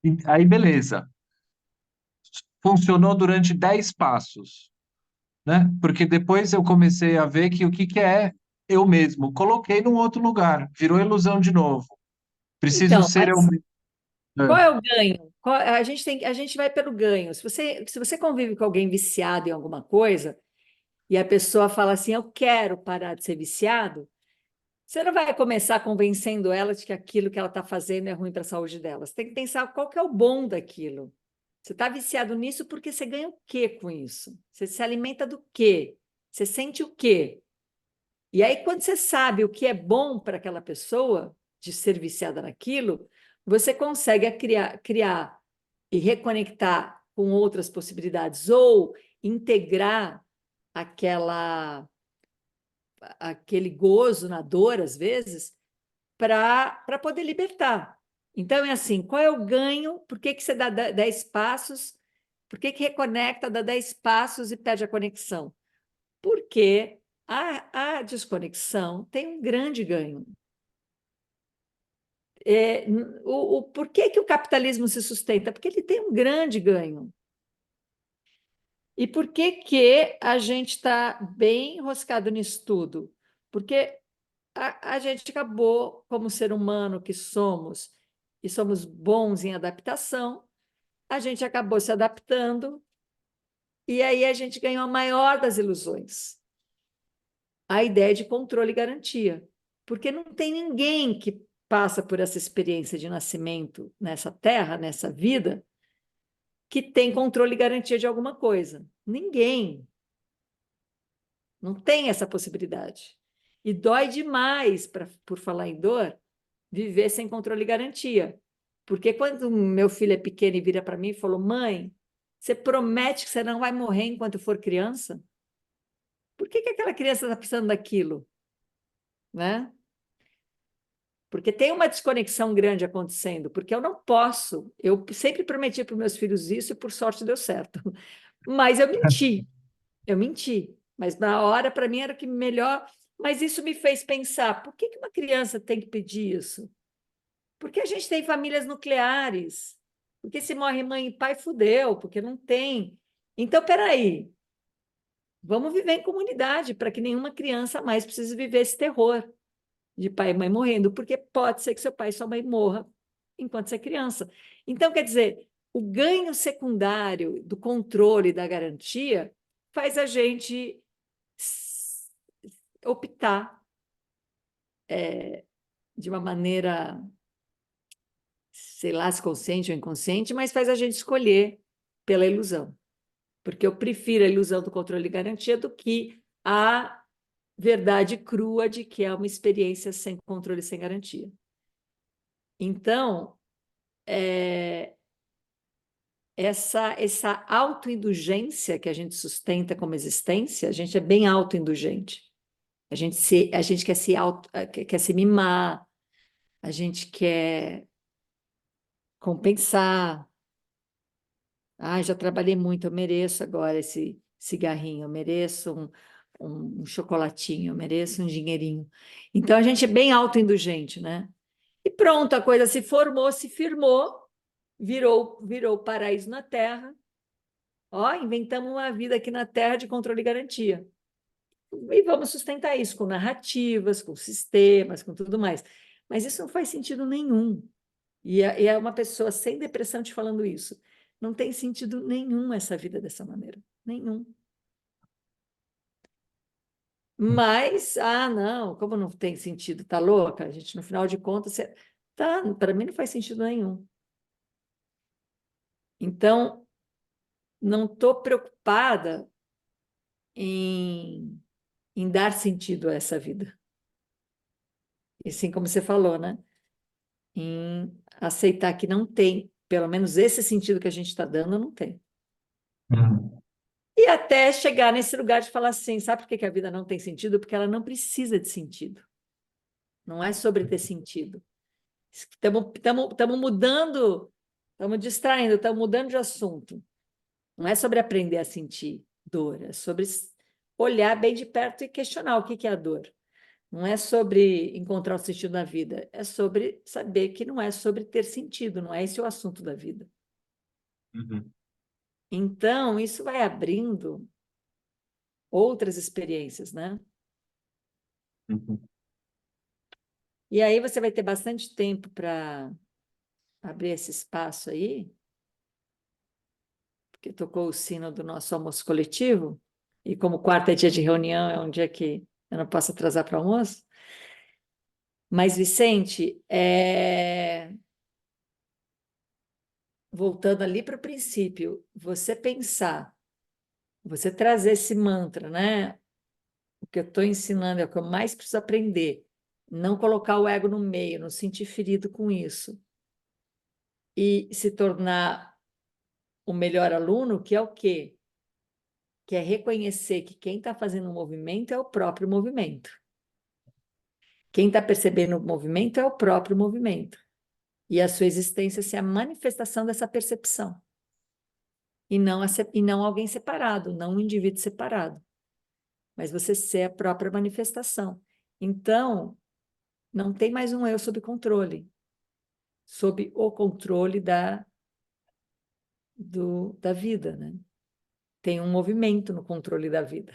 E aí, beleza. Funcionou durante 10 passos, né? Porque depois eu comecei a ver que o que que é eu mesmo. Coloquei num outro lugar, virou ilusão de novo. Preciso Então, ser eu mas mesmo. qual é o ganho? A gente vai pelo ganho. Se você convive com alguém viciado em alguma coisa e a pessoa fala assim, eu quero parar de ser viciado, você não vai começar convencendo ela de que aquilo que ela está fazendo é ruim para a saúde dela. Você tem que pensar qual que é o bom daquilo. Você está viciado nisso porque você ganha o quê com isso? Você se alimenta do quê? Você sente o quê? E aí, quando você sabe o que é bom para aquela pessoa, de ser viciada naquilo, você consegue criar e reconectar com outras possibilidades ou integrar aquela, aquele gozo na dor, às vezes, para poder libertar. Então, é assim, qual é o ganho? Por que você dá 10 passos? Por que reconecta, dá 10 passos e perde a conexão? Porque a desconexão tem um grande ganho. Por que o capitalismo se sustenta? Porque ele tem um grande ganho. E por que a gente está bem enroscado nisso tudo? Porque a gente acabou, como ser humano que somos, e somos bons em adaptação, a gente acabou se adaptando, e aí a gente ganhou a maior das ilusões, a ideia de controle e garantia. Porque não tem ninguém que passa por essa experiência de nascimento nessa terra, nessa vida, que tem controle e garantia de alguma coisa. Ninguém. Não tem essa possibilidade. E dói demais, por falar em dor, viver sem controle e garantia. Porque quando meu filho é pequeno e vira para mim e falou, mãe, você promete que você não vai morrer enquanto for criança? Por que que aquela criança está precisando daquilo? Né? Porque tem uma desconexão grande acontecendo, porque eu não posso. Eu sempre prometi para os meus filhos isso e por sorte deu certo. Mas eu menti, eu menti. Mas na hora, para mim, era o que melhor. Mas isso me fez pensar: por que que uma criança tem que pedir isso? Porque a gente tem famílias nucleares. Porque se morre mãe e pai, fudeu, porque não tem. Então, peraí, vamos viver em comunidade para que nenhuma criança mais precise viver esse terror de pai e mãe morrendo, porque pode ser que seu pai e sua mãe morra enquanto você é criança. Então, quer dizer, o ganho secundário do controle da garantia faz a gente optar de uma maneira, sei lá, se consciente ou inconsciente, mas faz a gente escolher pela ilusão. Porque eu prefiro a ilusão do controle e garantia do que a verdade crua de que é uma experiência sem controle e sem garantia. Então, essa autoindulgência que a gente sustenta como existência, a gente é bem autoindulgente. A gente quer quer se mimar, a gente quer compensar. Ah, já trabalhei muito, eu mereço agora esse cigarrinho, eu mereço um chocolatinho, eu mereço um dinheirinho. Então a gente é bem autoindulgente, né? E pronto, a coisa se formou, se firmou, virou paraíso na Terra. Ó, inventamos uma vida aqui na Terra de controle e garantia. E vamos sustentar isso com narrativas, com sistemas, com tudo mais. Mas isso não faz sentido nenhum. E é uma pessoa sem depressão te falando isso. Não tem sentido nenhum essa vida dessa maneira. Nenhum. Mas, não, como não tem sentido? Tá louca? A gente, no final de contas, tá, para mim não faz sentido nenhum. Então, não estou preocupada em dar sentido a essa vida. E assim como você falou, né? Em aceitar que não tem, pelo menos esse sentido que a gente está dando, não tem. Uhum. E até chegar nesse lugar de falar assim, sabe por que que a vida não tem sentido? Porque ela não precisa de sentido. Não é sobre ter sentido. Estamos mudando, estamos distraindo, estamos mudando de assunto. Não é sobre aprender a sentir dor, é sobre olhar bem de perto e questionar o que que é a dor. Não é sobre encontrar o sentido na vida, é sobre saber que não é sobre ter sentido, não é esse o assunto da vida. Uhum. Então, isso vai abrindo outras experiências, né? Uhum. E aí você vai ter bastante tempo para abrir esse espaço aí, porque tocou o sino do nosso almoço coletivo, e como quarta é dia de reunião, é um dia que eu não posso atrasar para o almoço. Mas, Vicente, voltando ali para o princípio, você pensar, você trazer esse mantra, né? O que eu estou ensinando é o que eu mais preciso aprender. Não colocar o ego no meio, não sentir ferido com isso. E se tornar o melhor aluno, que é o quê? Que é reconhecer que quem está fazendo o movimento é o próprio movimento. Quem está percebendo o movimento é o próprio movimento. E a sua existência é a manifestação dessa percepção. E não alguém separado, não um indivíduo separado. Mas você ser a própria manifestação. Então, não tem mais um eu sob controle. Sob o controle da vida, né? Tem um movimento no controle da vida.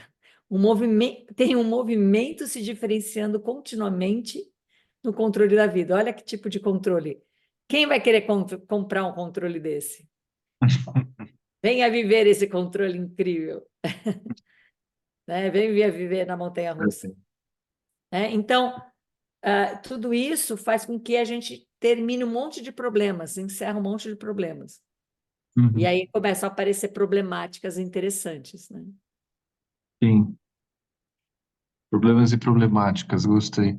Tem um movimento se diferenciando continuamente no controle da vida. Olha que tipo de controle. Quem vai querer comprar um controle desse? Venha viver esse controle incrível, né? Venha viver na montanha-russa. Perfeito. Então, tudo isso faz com que a gente termine um monte de problemas, encerra um monte de problemas. E Uhum. aí começam a aparecer problemáticas interessantes, né? Sim, problemas e problemáticas, gostei.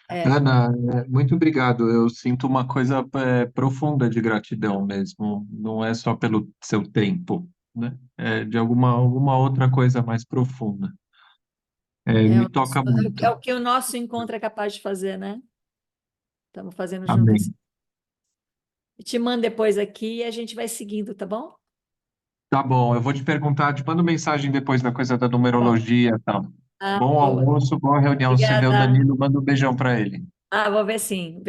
É, Ana, muito obrigado. Eu sinto uma coisa profunda de gratidão mesmo. Não é só pelo seu tempo, né? É de alguma outra coisa mais profunda. Me toca é muito. o que o nosso encontro é capaz de fazer, né? Estamos fazendo junto esse. Amém. Eu te mando depois aqui e a gente vai seguindo, tá bom? Tá bom, eu vou te perguntar, te mando mensagem depois da coisa da Tá bom. numerologia e tal. Ah, Bom boa. almoço, boa reunião. Se vê o Obrigada. Danilo, manda um beijão para ele. Ah, vou ver sim.